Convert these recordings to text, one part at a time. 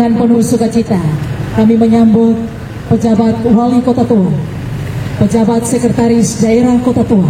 Dengan penuh sukacita kami menyambut pejabat Wali Kota Tua, pejabat Sekretaris Daerah Kota Tua,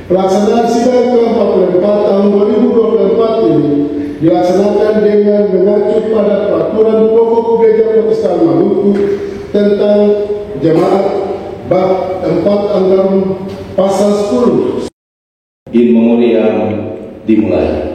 Pelaksanaan sidang ke-44 tahun 2024 ini dilaksanakan dengan mengacu pada peraturan pokok Gereja Protestan Maluku tentang jemaat bab 4 Anggaran pasal 10. In memoriam dimulai.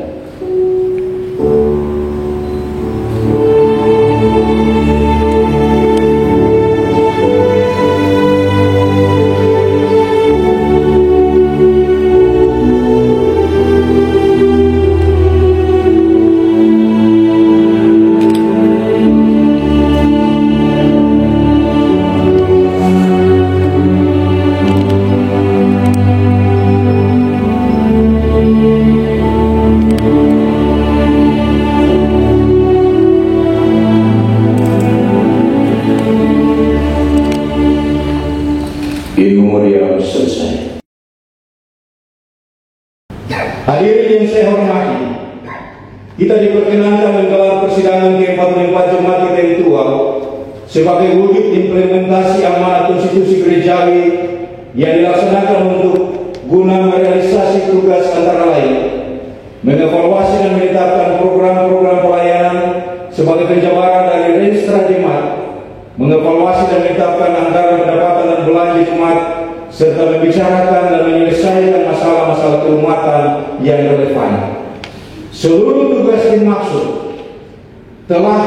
memoriam selesai. Hadirin yang saya hormati, kita diperkenankan menggelar persidangan ke-44 Jemaat kita yang tua sebagai wujud implementasi amanat konstitusi gerejawi yang dilaksanakan untuk guna merealisasi tugas antara lain mengevaluasi dan menetapkan program-program pelayanan sebagai penjabaran dari registra jemaat, mengevaluasi dan menetapkan anggaran pendapatan dan belanja jemaat, serta membicarakan dan menyelesaikan masalah-masalah keumatan yang relevan. Seluruh tugas dimaksud telah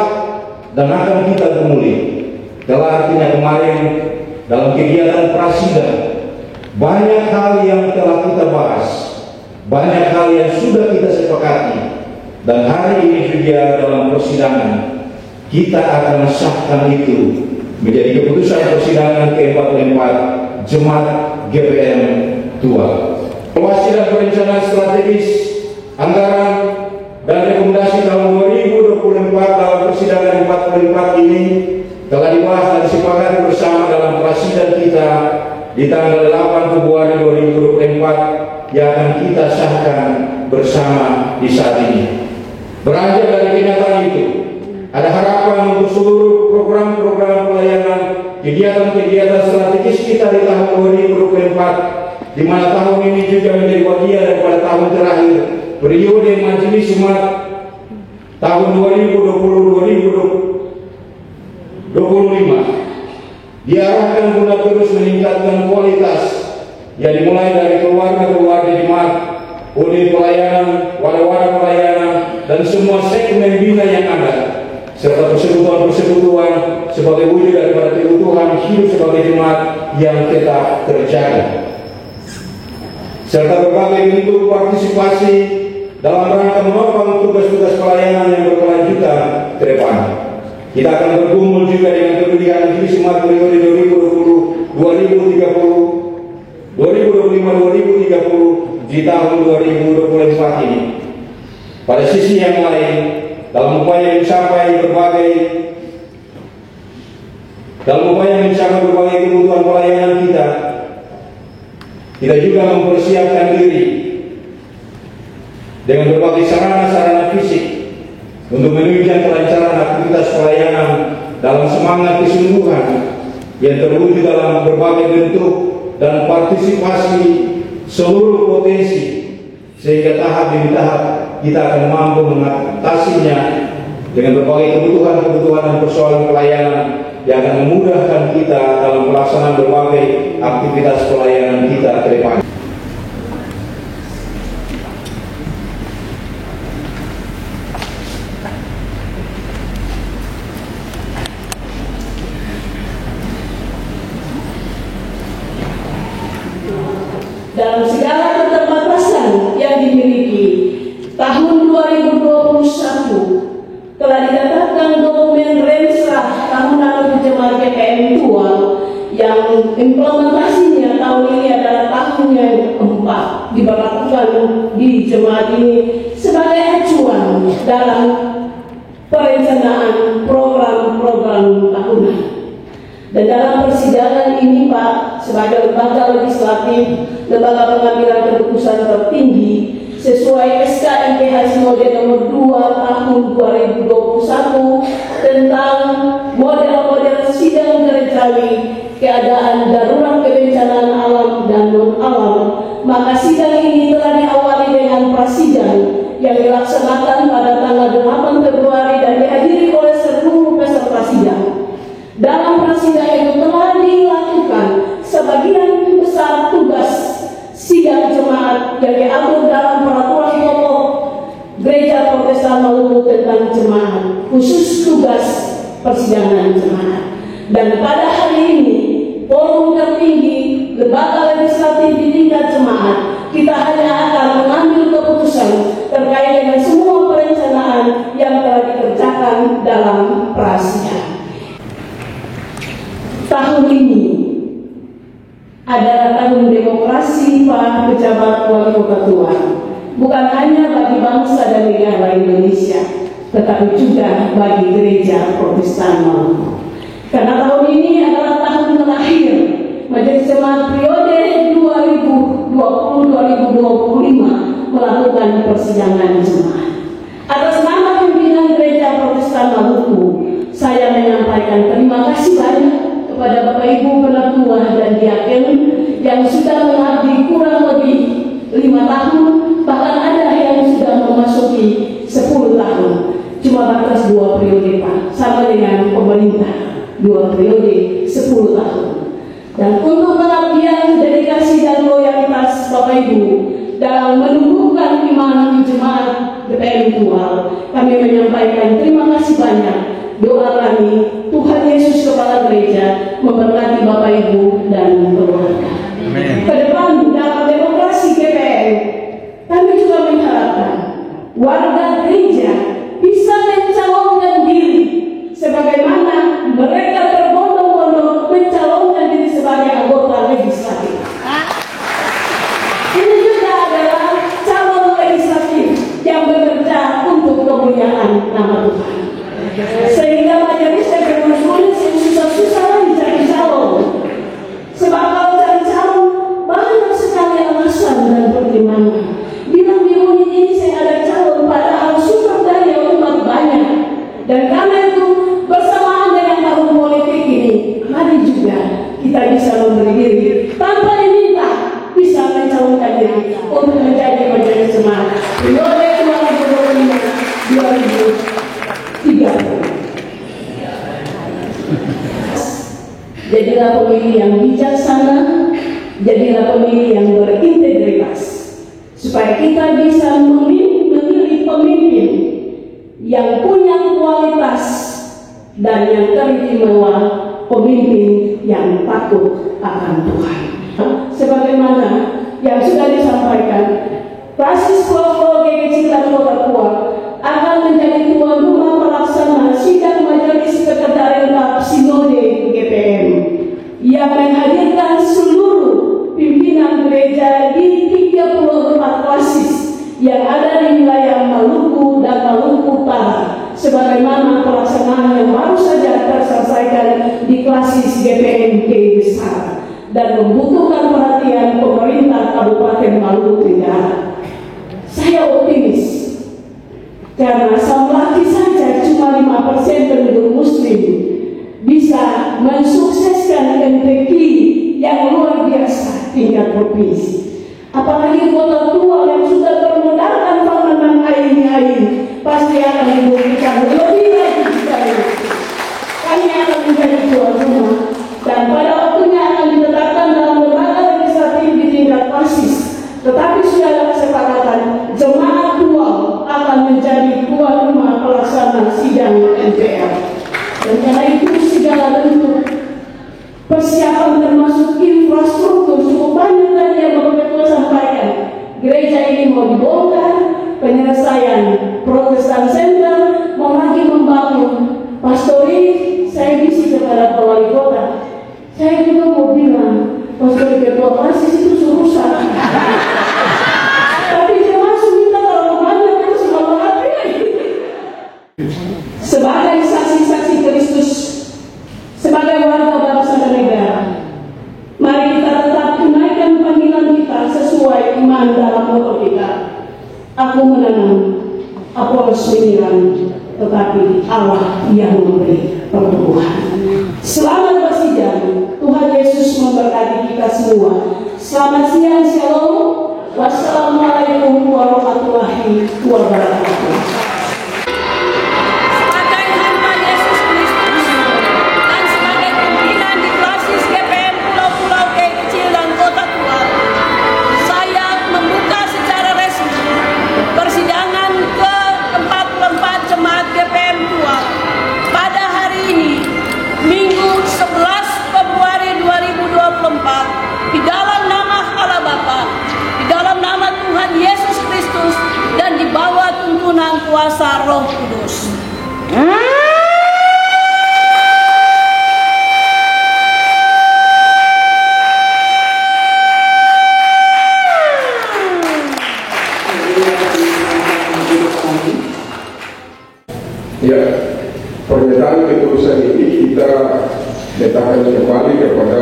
dan akan kita temui. Telah artinya kemarin dalam kegiatan prasidang banyak hal yang telah kita bahas, banyak hal yang sudah kita sepakati, dan hari ini juga dalam persidangan kita akan sahkan itu menjadi keputusan persidangan ke-44 Jemaat GPM Tua. Evaluasi dan perencanaan strategis anggaran dan rekomendasi tahun 2024 dalam persidangan 44 ini telah dibahas dan disepakati bersama dalam prasidang kita di tanggal 8 Februari 2024 yang akan kita sahkan bersama di saat ini. Beranjak dari kenyataan itu, ada harapan untuk seluruh program-program pelayanan, kegiatan-kegiatan strategis kita di tahun 2024, di mana tahun ini juga menjadi bagian daripada tahun terakhir periode Majelis Jemaat tahun 2020-2025, diarahkan guna terus meningkatkan kualitas yang dimulai dari keluarga-keluarga jemaat, unit pelayanan, wadah-wadah pelayanan, dan semua segmen bina yang ada, serta persekutuan-persekutuan sebagai wujud daripada keutuhan hidup sebagai jemaat yang tetap terjaga, serta berbagai bentuk partisipasi dalam rangka menopang tugas-tugas pelayanan yang berkelanjutan ke depan. Kita akan bergumul juga dengan pemilihan Majelis Jemaat periode 2025-2030 di tahun 2024 ini. Pada sisi yang lain, dalam upaya mencapai berbagai kebutuhan pelayanan kita juga mempersiapkan diri dengan berbagai sarana-sarana fisik untuk menunjang kelancaran aktivitas pelayanan dalam semangat kesungguhan yang terwujud dalam berbagai bentuk dan partisipasi seluruh potensi, sehingga tahap demi tahap kita akan mampu mengatasinya dengan berbagai kebutuhan dan persoalan pelayanan yang akan memudahkan kita dalam pelaksanaan berbagai aktivitas pelayanan kita ke depan. Dalam segala keterbatasan yang dimiliki, tahun 2021 telah ditetapkan dokumen Rensra tahunan Jemaat GPM Tua yang implementasinya tahun ini adalah tahun yang keempat diberlakukan di jemaat ini sebagai acuan dalam perencanaan program-program tahunan. Dan dalam persidangan ini, Pak, sebagai lembaga legislatif, lembaga pengambilan keputusan tertinggi, sesuai SK MPH Sinode nomor 2 tahun 2021 tentang model-model sidang gerejawi keadaan darurat kebencanaan alam dan non-alam, maka sidang ini telah diawali dengan prasidang yang dilaksanakan pada tanggal 8 Februari dan dihadiri oleh seluruh peserta sidang. Dalam prasidang itu telah dilakukan sebagian besar tugas sidang jemaat yang diatur dalam peraturan pokok Gereja Protestan Maluku tentang jemaat, khusus tugas persidangan jemaat. Dan pada hari ini, forum tertinggi lembaga legislatif di tingkat jemaat, kita hanya akan mengambil keputusan terkait dengan semua perencanaan yang telah dikerjakan dalam prasidang. Tahun ini adalah tahun demokrasi para pejabat wali kota tua, bukan hanya bagi bangsa dan negara Indonesia, tetapi juga bagi gereja Protestan Maluku. Karena tahun ini adalah tahun terakhir Majelis Jemaat periode 2020-2025 melakukan persidangan jemaat. Atas nama pimpinan Gereja Protestan Maluku, saya menyampaikan terima kasih banyak kepada Bapak Ibu Penatua dan Diaken yang sudah mengabdi kurang lebih 5 tahun, bahkan ada yang sudah memasuki 10 tahun. Cuma batas 2 periode Pak, sama dengan pemerintah 2 periode 10 tahun. Dan untuk pengabdian, dedikasi dan loyalitas Bapak Ibu dalam menumbuhkan iman jemaat GPM Tual, kami menyampaikan terima kasih banyak. Doa kami, Tuhan Yesus Kepala Gereja memberkati Bapak Ibu dan keluarga. Ke depan dalam demokrasi GPM, kami juga mengharapkan warga gereja bisa mencalonkan diri sebagaimana mereka berbondong-bondong mencalonkan diri sebagai anggota legislatif. Ini juga adalah calon legislatif yang bekerja untuk kemuliaan nama Tuhan. Sehingga majelis yang sulit susah-susah lagi cari calon. Sebab kalau cari calon banyak sekali alasan dan pertimbangan. Bilang di unit ini saya ada calon, padahal sumber daya umat banyak. Dan karena itu bersamaan dengan tahun politik ini, mari juga kita bisa memberi diri tanpa diminta, bisa mencalonkan diri untuk menjadi majelis jemaat periode 2025-2030. Jadilah pemilih yang bijaksana, jadilah pemilih yang berintegritas, supaya kita bisa memilih pemimpin yang punya kualitas dan yang teristimewa, pemimpin yang takut akan Tuhan. Sebagaimana yang sudah disampaikan, Prasis Pulau GKC Kota Tua akan menjadi tuan rumah pelaksana sidang Majelis Sekretariat Sinode GPM yang menghadirkan seluruh pimpinan gereja di 34 klasis yang ada di wilayah Maluku dan Maluku Utara, sebagaimana pelaksanaan yang baru saja terselesaikan di klasis GPMK besar dan membutuhkan perhatian pemerintah Kabupaten Maluku Utara. Saya optimis karena Samlaki saja cuma 5% penduduk Muslim bisa mensukseskan MTQ yang luar biasa tingkat provinsi. Apalagi Kota Tua yang sudah termodalkan panganan air pasti akan diberikan lebih lagi dari kami akan menjadi tuan rumah dan pada waktunya akan ditetapkan dalam lembaga legislatif di tingkat klasis. Tetapi sudah ada kesepakatan jemaat Tual akan menjadi tuan rumah pelaksana sidang MPR. Dan karena itu segala bentuk persiapan termasuk infrastruktur cukup banyak tadi yang Bapak Ketua sampaikan. Gereja ini mau dibongkar, penyelesaian Protestan Center, mau lagi membangun pastori. Saya bisi kepada Pak Wali Kota, saya juga mau bilang pastori ketua klasis itu surusan. Tapi dia masuk minta kalau banyak itu semua hati. Sebagai saksi-saksi Kristus, sebagai warga bangsa dan negara, mari kita tetap tunaikan panggilan kita sesuai iman dalam moto kita. Aku menanam, Apolos menyiram, tetapi Allah yang memberi pertumbuhan. Selamat bersidang. Tuhan Yesus memberkati kita semua. Selamat siang, shalom. Wassalamualaikum warahmatullahi wabarakatuh. Di dalam nama Allah Bapa, di dalam nama Tuhan Yesus Kristus, dan di bawah tuntunan kuasa Roh Kudus. Ya, pernyataan keputusan ini kita letakkan kembali kepada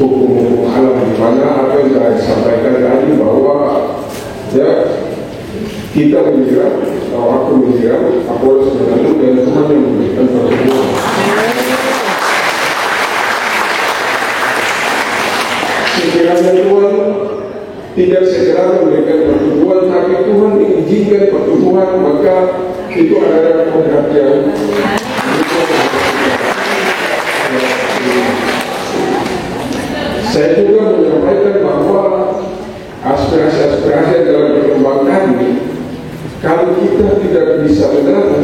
hukum alam, di mana apa yang saya sampaikan tadi bahwa ya kita mengira, atau aku mengira, Kapolres Manado dan Tuhan yang memberikan pertemuan. Sekiranya Tuhan tidak segera memberikan pertumbuhan, tapi Tuhan mengizinkan pertumbuhan, maka itu adalah perhatian. Saya juga menyampaikan bahwa aspirasi-aspirasi dalam perkembangan ini, kalau kita tidak bisa menang,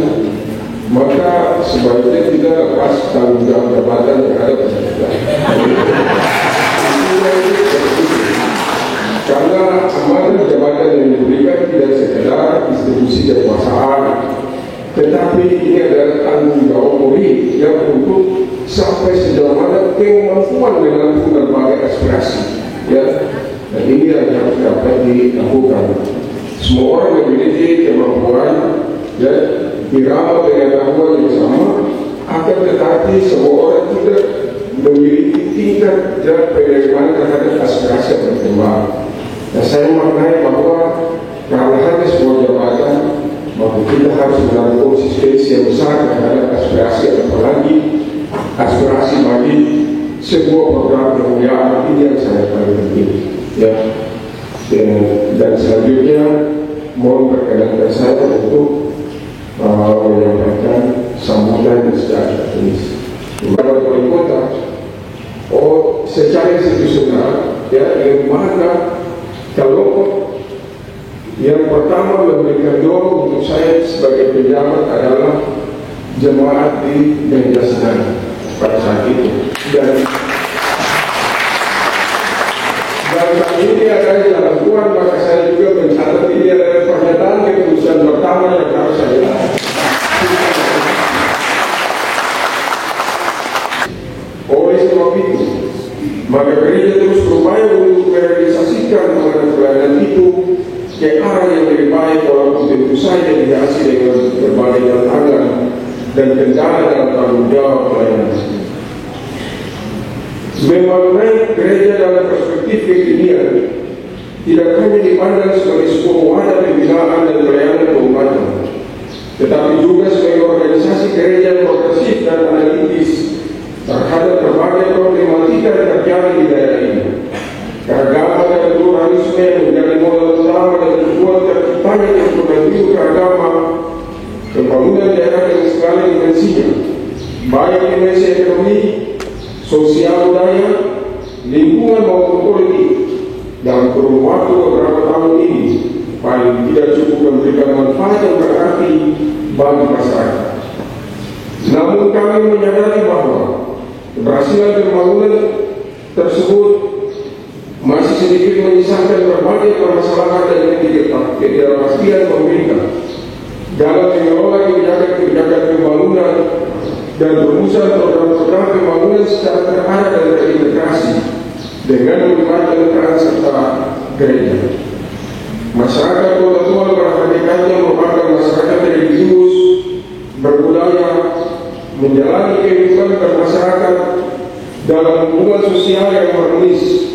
maka sebaiknya kita lepas tanggung jawab jabatan terhadap kita. Karena amanah jabatan yang diberikan tidak sekedar institusi kekuasaan, tetapi ini adalah tanggung jawab murid yang untuk sampai sejauh mana kemampuan menampung berbagai aspirasi, ya. Dan ini yang harus dapat dilakukan. Semua orang memiliki kemampuan, ya, diramal dengan kemampuan yang sama, akan tetapi semua orang tidak memiliki tingkat dan penerimaan terhadap aspirasi yang berkembang. Dan saya maknai bahwa karena hanya sebuah jabatan, maka kita harus menaruh konsistensi yang besar terhadap aspirasi, apalagi aspirasi bagi sebuah program kemuliaan. Ini yang saya paling penting, ya. Dan selanjutnya mohon perkenankan saya untuk menyampaikan sambutan secara teknis kepada wali kota. Secara institusional, ya, yang mana kelompok yang pertama memberikan doa untuk saya sebagai pejabat adalah jemaat di Gereja Senang pada saat itu. Dan saat ini ada jalan Tuhan, maka saya juga mencatat ini adalah pernyataan keputusan pertama yang harus saya lakukan. Oleh sebab itu, maka gereja terus berupaya untuk merealisasikan pelayanan itu ke arah yang lebih baik, walaupun tentu saja dihiasi dengan berbagai tantangan dan kendala dalam tanggung jawab pelayanan. Memaknai gereja dalam perspektif kekinian tidak hanya dipandang sebagai sebuah wadah pembinaan dan pelayanan keumatan, tetapi juga sebagai organisasi gereja progresif dan analitis terhadap berbagai problematika yang terjadi di daerah ini. Keragaman dan pluralisme yang menjadi modal utama dan tujuan terciptanya instrumen keragaman pembangunan daerah yang segala dimensinya, baik dimensi ekonomi, sosial budaya, lingkungan maupun politik. Dalam kurun waktu beberapa tahun ini paling tidak cukup memberikan manfaat yang berarti bagi masyarakat. Namun kami menyadari bahwa keberhasilan pembangunan tersebut masih sedikit menyisakan berbagai permasalahan dan ketidakpastian pemerintah dalam mengelola kebijakan pembangunan dan merumuskan program-program pembangunan secara terarah dan terintegrasi dengan melibatkan peran serta gereja. Masyarakat Kota Tua pada hakikatnya merupakan masyarakat religius, berbudaya, menjalani kehidupan bermasyarakat dalam hubungan sosial yang harmonis.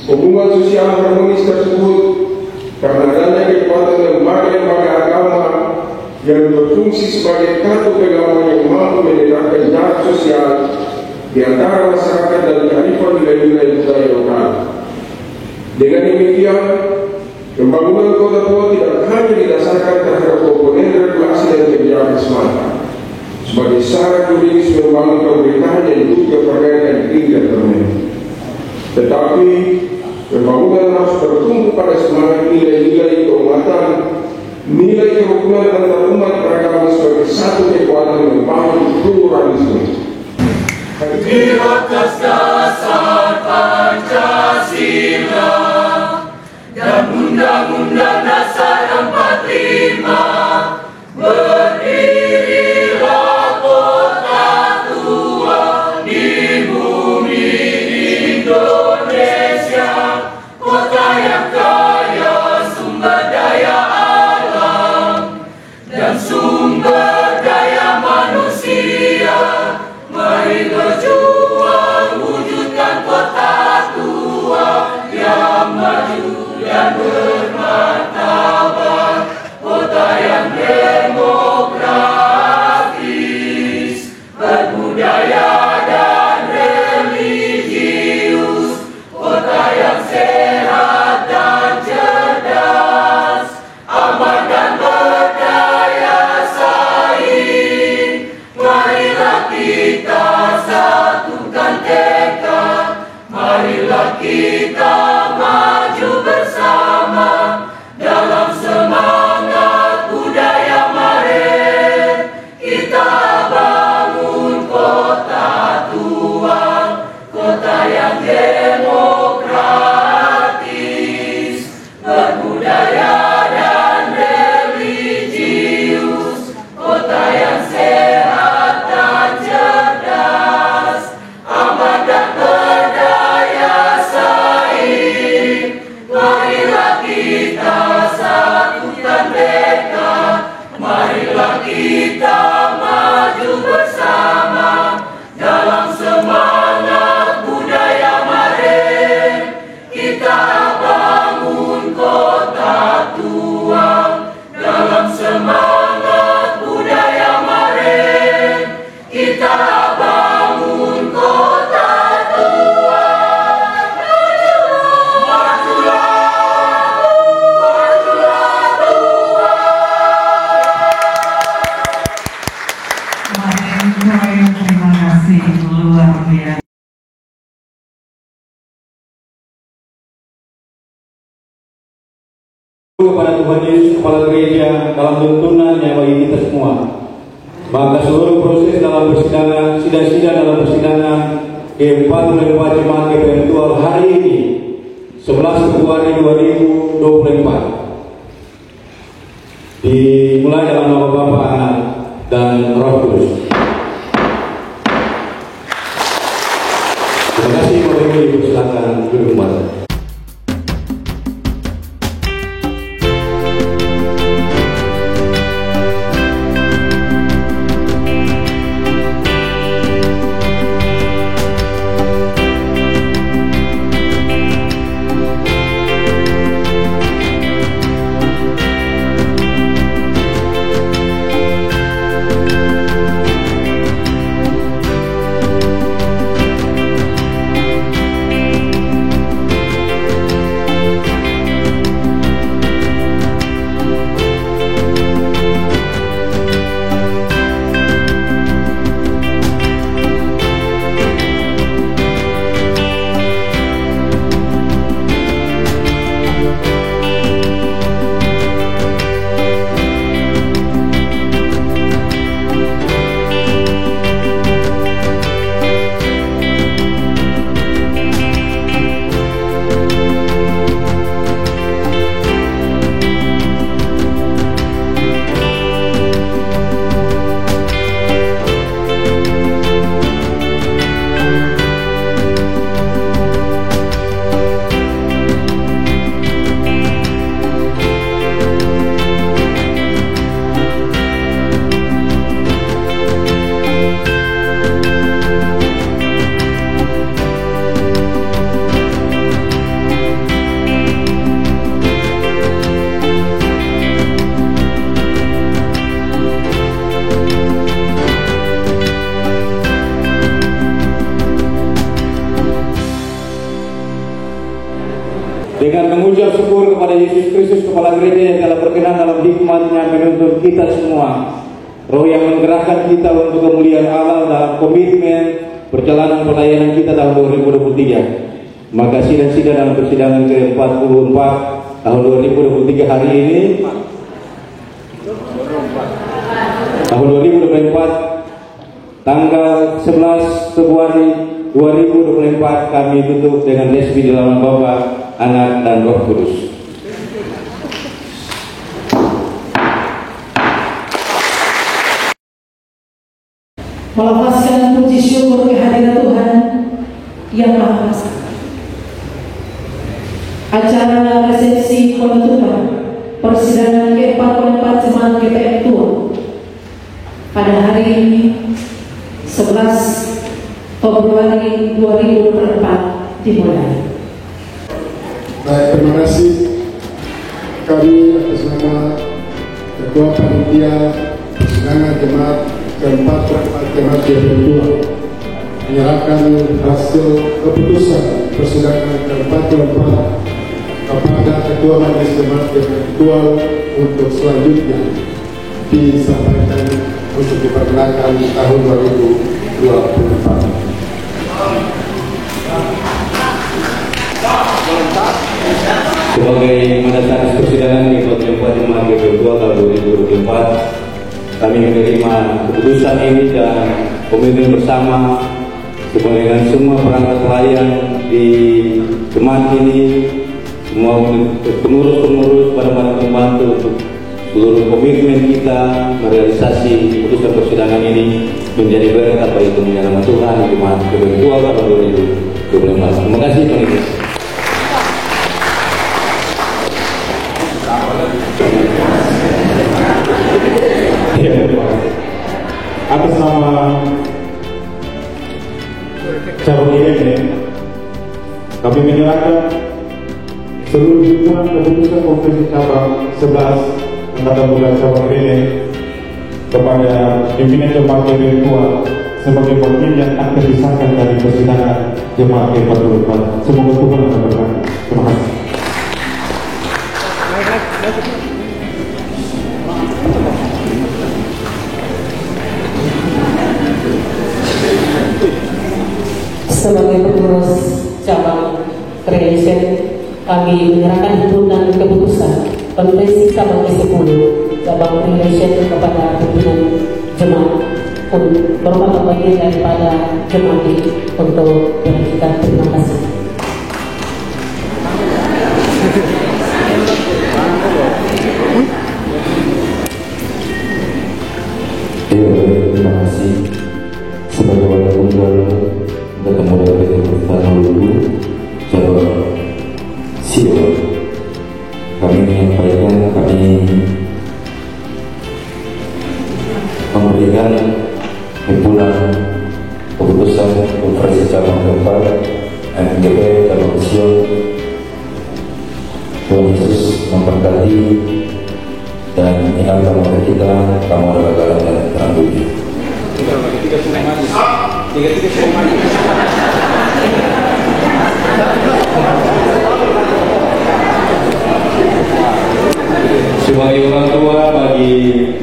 Hubungan sosial harmonis tersebut karena adanya kekuatan lembaga-lembaga agama yang berfungsi sebagai kartu pegangan yang mampu menegakkan jarak sosial di antara masyarakat dan kearifan nilai-nilai budaya lokal. Dengan demikian, pembangunan Kota Tua tidak hanya didasarkan terhadap komponen regulasi dan kebijakan semata sebagai syarat juridis membangun pemerintahan yang juga pergerakan tingkat permanen, tetapi pembangunan harus bertumbuh pada semangat nilai-nilai keumatan, nilai kerukunan antar umat beragama sebagai satu kekuatan yang membangun pluralisme. Di atas dasar Pancasila dan Undang-Undang Dasar 45, berdirilah Kota Tua di bumi Indonesia, kota yang kaya sumber daya alam dan sumber daya manusia. Mari berjuang wujudkan Kota kita bangun kota tua. Majulah, majulah tua. Terima kasih luar biasa. Kepada Tuhan Yesus Kepala Gereja dalam tuntunannya bagi kita semua, maka seluruh proses dalam persidangan, sidang-sidang dalam persidangan ke-44 Jemaat GPM Tual hari ini 11 Februari 2024 dimulai dalam nama Bapa, Anak, dan Roh Kudus. Terima kasih. Bapak Ibu, dipersilakan duduk kembali. Dengan mengucap syukur kepada Yesus Kristus Kepala Gereja yang telah berkenan dalam hikmat-Nya menuntun kita semua, Roh yang menggerakkan kita untuk kemuliaan Allah dalam komitmen perjalanan pelayanan kita tahun 2023. Maka sidang-sidang dalam persidangan ke-44 tahun 2023 hari ini, tahun 2024, tanggal 11 Februari 2024 kami tutup dengan resmi di dalam Bapa, Anak, dan Roh Kudus. Melafazkan puji syukur kehadiran Tuhan yang Maha Kuasa. Acara resepsi penutupan persidangan ke-44 Jemaat GPM Tual pada hari ini 11 Februari 2024 dimulai. Baik, terima kasih. Kami atas nama Ketua Panitia Persidangan Jemaat ke-44 Jemaat GPM Tual menyerahkan hasil keputusan persidangan ke-44 kepada Ketua Majelis Jemaat GPM Tual untuk selanjutnya disampaikan untuk diperkenalkan tahun 2024. Sebagai mandatar persidangan di Kota Jemaat GPM Tual tahun 2024, kami menerima keputusan ini dan komitmen bersama dengan semua perangkat pelayan di jemaat ini, semua pengurus-pengurus, para pembantu untuk seluruh komitmen kita merealisasi keputusan persidangan ini menjadi berkat bagi kemuliaan nama Tuhan Jemaat GPM Tual tahun 2024. Terima kasih panitia. Atas nama cabang ini, kami menyerahkan seluruh dukungan keputusan Konferensi Cabang 11 Angkatan Muda Cabang ini kepada pimpinan Jemaat GPM Tual sebagai bagian yang akan disahkan dari persidangan jemaat G44. Semoga Tuhan akan berkati. Terima kasih. Sebagai pengurus cabang Kreation, kami menyerahkan hukum dan keputusan konferensi cabang ke-10 cabang Kreation kepada pimpinan jemaat untuk merupakan bagian daripada jemaat untuk berikan terima kasih. Terima kasih. Sebagai wadah tunggal bertemu dari pertama dulu Jawa Siwa, kami menyampaikan memberikan kumpulan keputusan konferensi cabang keempat MGP cabang Sion. Tuhan Yesus memberkati dan ingatkan kepada kita, kamu adalah garam dan terang bumi. Tiga semuanya. Sebagai orang tua bagi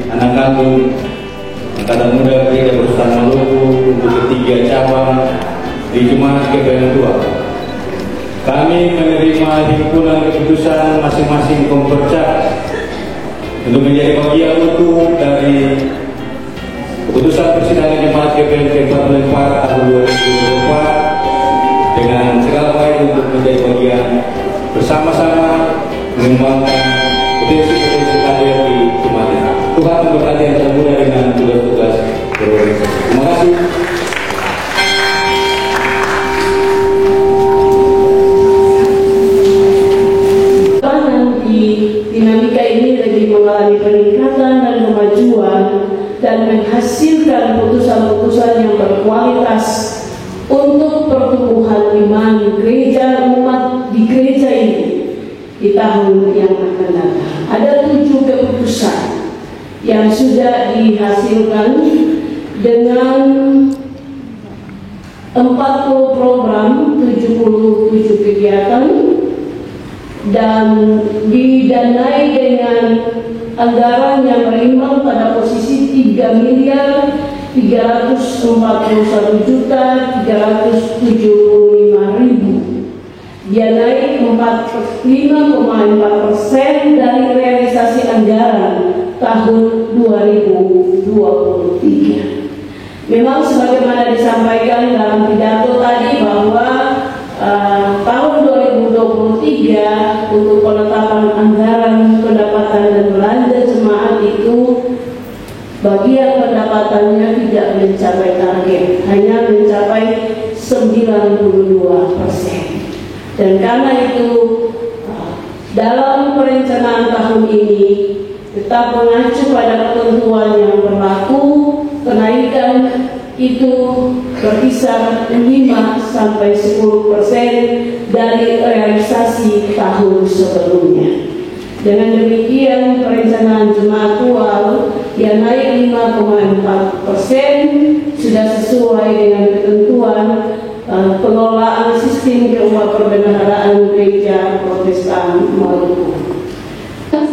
anak kandung angkatan muda Gereja Protestan Maluku untuk ketiga cabang di Jemaat GPM 2, kami menerima himpunan keputusan masing-masing kompercap untuk menjadi bagian utuh dari keputusan persidangan Jemaat GPM ke-44 tahun 2024 dengan segala baik untuk menjadi bagian bersama-sama mengembangkan potensi-potensi kader di Jemaat ini. Tuhan memberkati yang termuda dengan tugas-tugas berorganisasi. Terima kasih. Dinamika ini lagi mengalami peningkatan dan kemajuan dan menghasilkan putusan-putusan yang berkualitas untuk pertumbuhan iman gereja umat di gereja ini di tahun yang akan datang. Ada 7 keputusan yang sudah dihasilkan dengan 40 program, 77 kegiatan, dan didanai dengan anggaran yang berimbang pada posisi 3.341.375.000. Dia naik 45,4% dari realisasi anggaran tahun 2023. Memang sebagaimana disampaikan dalam pidato tadi bahwa tahun 2023 untuk penetapan anggaran pendapatan dan belanja jemaat itu bagian pendapatannya tidak mencapai target, hanya mencapai 92%. Dan karena itu dalam perencanaan tahun ini tetap mengacu pada ketentuan yang berlaku, kenaikan itu berkisar 5-10% dari realisasi tahun sebelumnya. Dengan demikian perencanaan jemaat dual yang naik 5,4% sudah sesuai dengan ketentuan pengelolaan sistem keuangan perbendaharaan Gereja Protestan Maluku.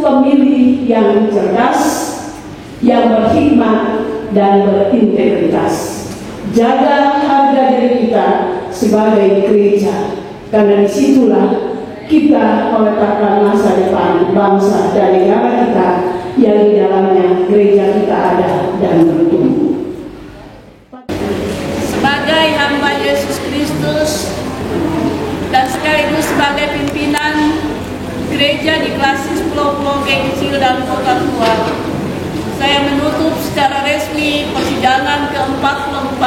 Pemilih yang cerdas, yang berhikmat dan berintegritas. Jaga harga diri kita sebagai gereja, karena disitulah kita meletakkan masa depan bangsa dan negara kita yang di dalamnya gereja kita ada dan bertumbuh. Sebagai hamba Yesus Kristus dan sekaligus sebagai pimpinan gereja di Klasis Pulau-Pulau Kecil dan Kota Tua, saya menutup secara resmi persidangan ke-44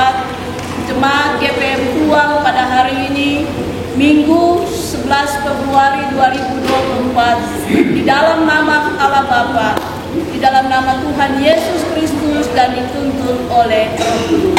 Jemaat GPM Tual pada hari ini, Minggu 11 Februari 2024, di dalam nama Allah Bapa, di dalam nama Tuhan Yesus Kristus, dan dituntut oleh Roh Kudus.